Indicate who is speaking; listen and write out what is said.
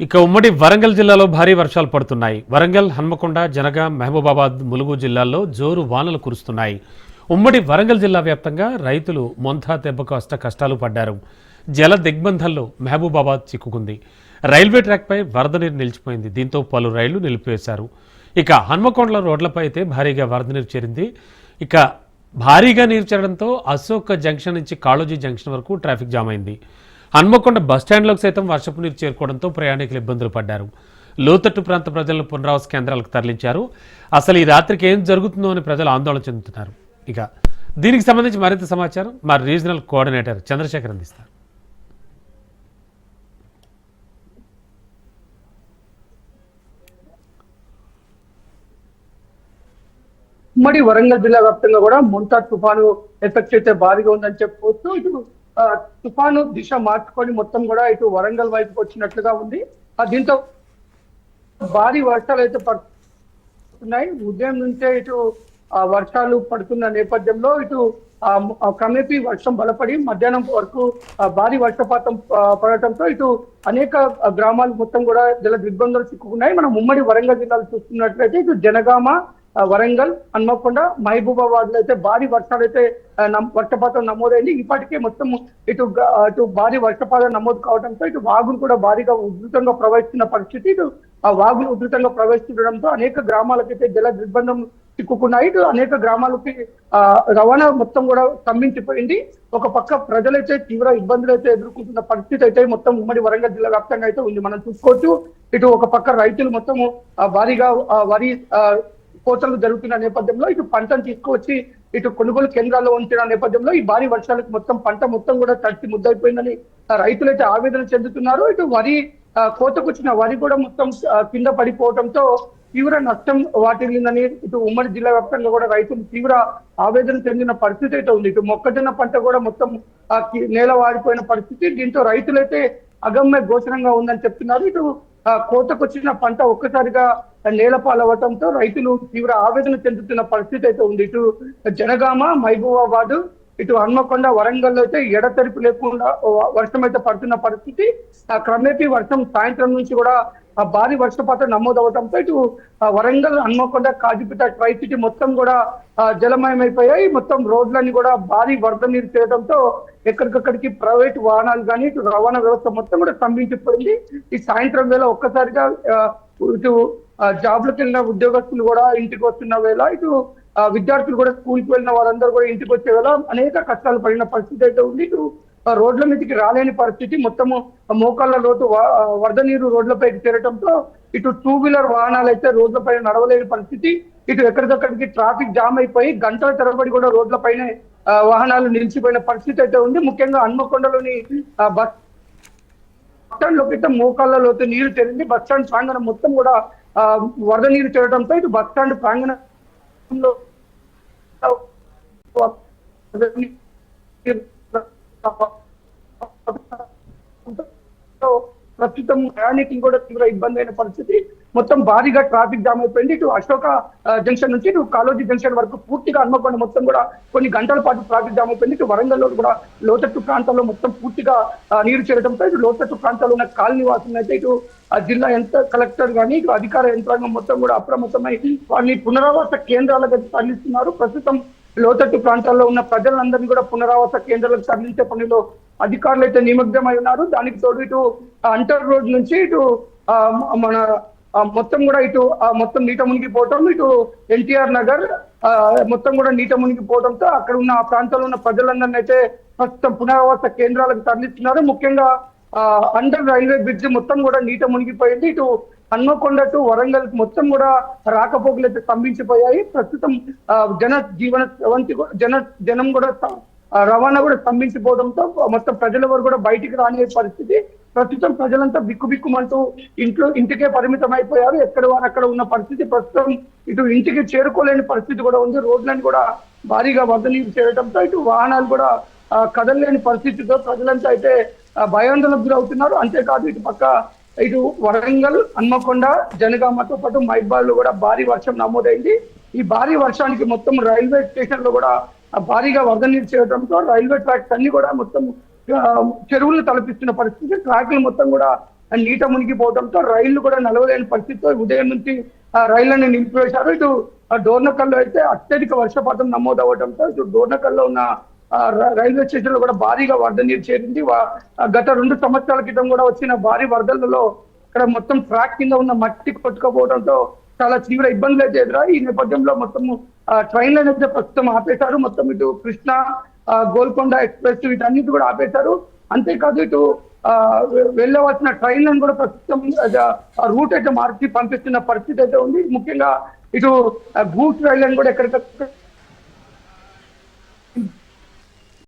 Speaker 1: ఇక ఉమ్మడి వరంగల్ జిల్లాలో భారీ వర్షాలు పడుతున్నాయి. వరంగల్, హన్మకొండ, జనగాం, మహబూబాబాద్, ములుగు జిల్లాల్లో జోరు వానలు కురుస్తున్నాయి. ఉమ్మడి వరంగల్ జిల్లా వ్యాప్తంగా రైతులు మొంతా దెబ్బకు కష్టాలు పడ్డారు. జల దిగ్బంధంలో మహబూబాబాద్ చిక్కుకుంది. రైల్వే ట్రాక్పై వరద నీరు నిలిచిపోయింది. దీంతో పలు రైళ్లు నిలిపివేశారు. ఇక హన్మకొండలో రోడ్లపై అయితే భారీగా వరద నీరు చేరింది. ఇక భారీగా నీరు చేరడంతో అశోక్ జంక్షన్ నుంచి కాళోజీ జంక్షన్ వరకు ట్రాఫిక్ జామ్ అయింది. హన్మకొండ బస్టాండ్లోకి సైతం వర్షపు నీరు చేరుకోవడంతో ప్రయాణికులు ఇబ్బందులు పడ్డారు. లోతట్టు ప్రాంత ప్రజలను పునరావాస కేంద్రాలకు తరలించారు. అసలు ఈ రాత్రికి ఏం జరుగుతుందో అని ప్రజలు ఆందోళన చెందుతున్నారు. ఇక దీనికి సంబంధించి మరింత సమాచారం మా రీజనల్ కోఆర్డినేటర్ చంద్రశేఖర్ అందిస్తారు.
Speaker 2: ఉమ్మడి వరంగల్ జిల్లా వ్యాప్తంగా కూడా మొంతా తుఫాను ఎఫెక్ట్ అయితే భారీగా ఉందని చెప్పుకోవచ్చు. ఇటు తుఫాను దిశ మార్చుకొని మొత్తం కూడా ఇటు వరంగల్ వైపుకి వచ్చినట్లుగా ఉంది. దీంతో భారీ వర్షాలు అయితే పడుతున్నాయి. ఉదయం నుంచే ఇటు వర్షాలు పడుతున్న నేపథ్యంలో ఇటు క్రమేపీ వర్షం బలపడి మధ్యాహ్నం వరకు భారీ వర్షపాతం పడటంతో ఇటు అనేక గ్రామాలు మొత్తం కూడా జల దిగ్బంధాలు చిక్కుకున్నాయి. మనం ఉమ్మడి వరంగల్ జిల్లాలో చూస్తున్నట్లయితే ఇటు జనగామ, వరంగల్, హన్మకొండ, మహబూబాబాద్ లో అయితే భారీ వర్షాలు అయితే వర్షపాతం నమోదైంది. ఇప్పటికే మొత్తం ఇటు భారీ వర్షపాతం నమోదు కావడంతో ఇటు వాగులు కూడా భారీగా ఉధృతంగా ప్రవహిస్తున్న పరిస్థితి. ఇటు ఆ వాగులు ఉధృతంగా ప్రవహిస్తుండడంతో అనేక గ్రామాలకైతే జల దిగ్బంధం చిక్కుకున్నాయి. ఇటు అనేక గ్రామాలకి రవాణా మొత్తం కూడా స్తంభించిపోయింది. ఒక పక్క ప్రజలైతే తీవ్ర ఇబ్బందులు అయితే ఎదుర్కొంటున్న పరిస్థితి అయితే మొత్తం ఉమ్మడి వరంగల్ జిల్లా వ్యాప్తంగా అయితే ఉంది. మనం చూసుకోవచ్చు. ఇటు ఒక పక్క రైతులు మొత్తము భారీగా వరి కోతలు జరుగుతున్న నేపథ్యంలో ఇటు పంటను తీసుకువచ్చి ఇటు కొనుగోలు కేంద్రాల్లో ఉంచిన నేపథ్యంలో ఈ భారీ వర్షాలకు మొత్తం పంట మొత్తం కూడా తడిసి ముద్దైపోయిందని రైతులైతే ఆవేదన చెందుతున్నారు. ఇటు వరి కోతకొచ్చిన వరి కూడా మొత్తం కింద పడిపోవడంతో తీవ్ర నష్టం వాటిల్లిందని ఇటు ఉమ్మడి జిల్లా వ్యాప్తంగా కూడా రైతులు తీవ్ర ఆవేదన చెందిన పరిస్థితి అయితే ఉంది. ఇటు మొక్కజొన్న పంట కూడా మొత్తం నేల వాడిపోయిన పరిస్థితి. దీంతో రైతులైతే అగమ్య గోచరంగా ఉందని చెప్తున్నారు. ఇటు కోతకొచ్చిన పంట ఒక్కసారిగా నేల పాలవటంతో రైతులు తీవ్ర ఆవేదన చెందుతున్న పరిస్థితి అయితే ఉంది. ఇటు జనగామ, మహబూబాబాద్, ఇటు హన్మకొండ, వరంగల్ అయితే ఎడతెరిపి లేకుండా వర్షం అయితే పడుతున్న పరిస్థితి. క్రమేపీ వర్షం సాయంత్రం నుంచి కూడా భారీ వర్షపాతం నమోదవడంతో ఇటు వరంగల్, హన్మకొండ, కాజీపేట, ట్రై సిటీ మొత్తం కూడా జలమయమైపోయాయి. మొత్తం రోడ్లన్నీ కూడా భారీ వరద నీరు చేయడంతో ఎక్కడికక్కడికి ప్రైవేట్ వాహనాలు కానీ ఇటు రవాణా వ్యవస్థ మొత్తం కూడా స్తంభించిపోయింది. ఈ సాయంత్రం వేళ ఒక్కసారిగా ఇటు జాబ్లకు వెళ్ళిన ఉద్యోగస్తులు కూడా ఇంటికి వస్తున్న వేళ, ఇటు విద్యార్థులు కూడా స్కూల్కి వెళ్ళిన వారందరూ కూడా ఇంటికి వచ్చే వేళ అనేక కష్టాలు పడిన పరిస్థితి అయితే ఉంది. ఇటు రోడ్ల మీదకి రాలేని పరిస్థితి, మొత్తము మోకాళ్ళ లోతు వరద నీరు రోడ్లపైకి చేరటంతో ఇటు 2 వీలర్ వాహనాలు అయితే రోడ్లపైన నడవలేని పరిస్థితి. ఇటు ఎక్కడికక్కడికి ట్రాఫిక్ జామ్ అయిపోయి గంటల తరబడి కూడా రోడ్లపైనే వాహనాలు నిలిచిపోయిన పరిస్థితి అయితే ఉంది. ముఖ్యంగా హన్మకొండలోని బస్ స్టాండ్ లోకి అయితే మోకాళ్ళ లోతు నీరు చేరింది. బస్ స్టాండ్ ప్రాంగణం మొత్తం కూడా వరద నీరు చేరడంతో ఇటు బస్ స్టాండ్ ప్రాంగణంలో ప్రస్తుతం ప్రయాణికులు కూడా తీవ్ర ఇబ్బంది అయిన పరిస్థితి. మొత్తం భారీగా ట్రాఫిక్ జామ్ అయిపోయింది. ఇటు అశోక జంక్షన్ నుంచి ఇటు కాళోజీ జంక్షన్ వరకు పూర్తిగా హన్మకొండ మొత్తం కూడా కొన్ని గంటల పాటు ట్రాఫిక్ జామ్ అయిపోయింది. ఇటు వరంగల్లో కూడా లోతట్టు ప్రాంతాల్లో మొత్తం పూర్తిగా నీరు చేరడంతో ఇటు లోతట్టు ప్రాంతాల్లో ఉన్న కాలనీ వాసులను అయితే ఇటు జిల్లా కలెక్టర్ కానీ ఇటు అధికార యంత్రాంగం మొత్తం కూడా అప్రమత్తమై వారిని పునరావాస కేంద్రాలకు తరలిస్తున్నారు. ప్రస్తుతం లోతట్టు ప్రాంతాల్లో ఉన్న ప్రజలందరినీ కూడా పునరావాస కేంద్రాలకు తరలించే పనిలో అధికారులు అయితే నిమగ్నమై ఉన్నారు. దానికి తోడు ఇటు అంటర్ రోడ్ నుంచి ఇటు మన మొత్తం కూడా ఇటు మొత్తం నీట మునిగిపోవటం, ఇటు ఎన్టీఆర్ నగర్ మొత్తం కూడా నీట మునిగిపోవడంతో అక్కడ ఉన్న ఆ ప్రాంతంలో ఉన్న ప్రజలందరినీ అయితే ప్రస్తుతం పునరావాస కేంద్రాలకు తరలిస్తున్నారు. ముఖ్యంగా అండర్ రైల్వే బ్రిడ్జ్ మొత్తం కూడా నీట మునిగిపోయింది. ఇటు హన్మకొండ టు వరంగల్ మొత్తం కూడా రాకపోకలు అయితే స్తంభించిపోయాయి. ప్రస్తుతం జనం కూడా రవాణా కూడా స్తంభించిపోవడంతో మొత్తం ప్రజల వరకు కూడా బయటికి రాని పరిస్థితి. ప్రస్తుతం ప్రజలంతా బిక్కుబిక్కుమంటూ ఇంటికే పరిమితం అయిపోయారు. ఎక్కడ వారు అక్కడ ఉన్న పరిస్థితి. ప్రస్తుతం ఇటు ఇంటికి చేరుకోలేని పరిస్థితి కూడా ఉంది. రోడ్లను కూడా భారీగా వరద నీరు చేయడంతో ఇటు వాహనాలు కూడా కదలలేని పరిస్థితితో ప్రజలంతా అయితే భయాందోళనకు గురవుతున్నారు. అంతేకాదు ఇటు పక్క ఇటు వరంగల్, హన్మకొండ, జనగామతో పాటు మహబూబాబాద్ లో కూడా భారీ వర్షం నమోదైంది. ఈ భారీ వర్షానికి మొత్తం రైల్వే స్టేషన్ లో కూడా భారీగా వరద నీరు చేయడంతో రైల్వే ట్రాక్స్ అన్ని కూడా మొత్తం చెరువులు తలపిస్తున్న పరిస్థితి. ట్రాక్లు మొత్తం కూడా నీట మునిగిపోవడంతో రైళ్లు కూడా నడవలేని పరిస్థితితో ఉదయం నుంచి రైళ్లను నిలిపివేశారు. ఇటు డోర్నకల్లో అయితే అత్యధిక వర్షపాతం నమోదవడంతో ఇటు డోర్నకల్లో ఉన్న రైల్వే స్టేషన్ లో కూడా భారీగా వరద నీరు చేరింది. గత 2 సంవత్సరాల క్రితం కూడా వచ్చిన భారీ వరదలలో ఇక్కడ మొత్తం ట్రాక్ కింద ఉన్న మట్టి కొట్టుకపోవడంతో చాలా తీవ్ర ఇబ్బందులు అయితే ఎదురాయి. ఈ నేపథ్యంలో మొత్తం ట్రైన్లను అయితే ప్రస్తుతం ఆపేశారు. మొత్తం ఇటు కృష్ణా గోల్కొండ ఎక్స్ప్రెస్ వీటన్నిటి కూడా ఆపేశారు. అంతేకాదు ఇటు వెళ్ళవలసిన ట్రైన్లను కూడా ప్రస్తుతం రూట్ అయితే మార్చి పంపిస్తున్న పరిస్థితి అయితే ఉంది. ముఖ్యంగా ఇటు గూడ్స్ రైళ్లను కూడా ఎక్కడికక్కడ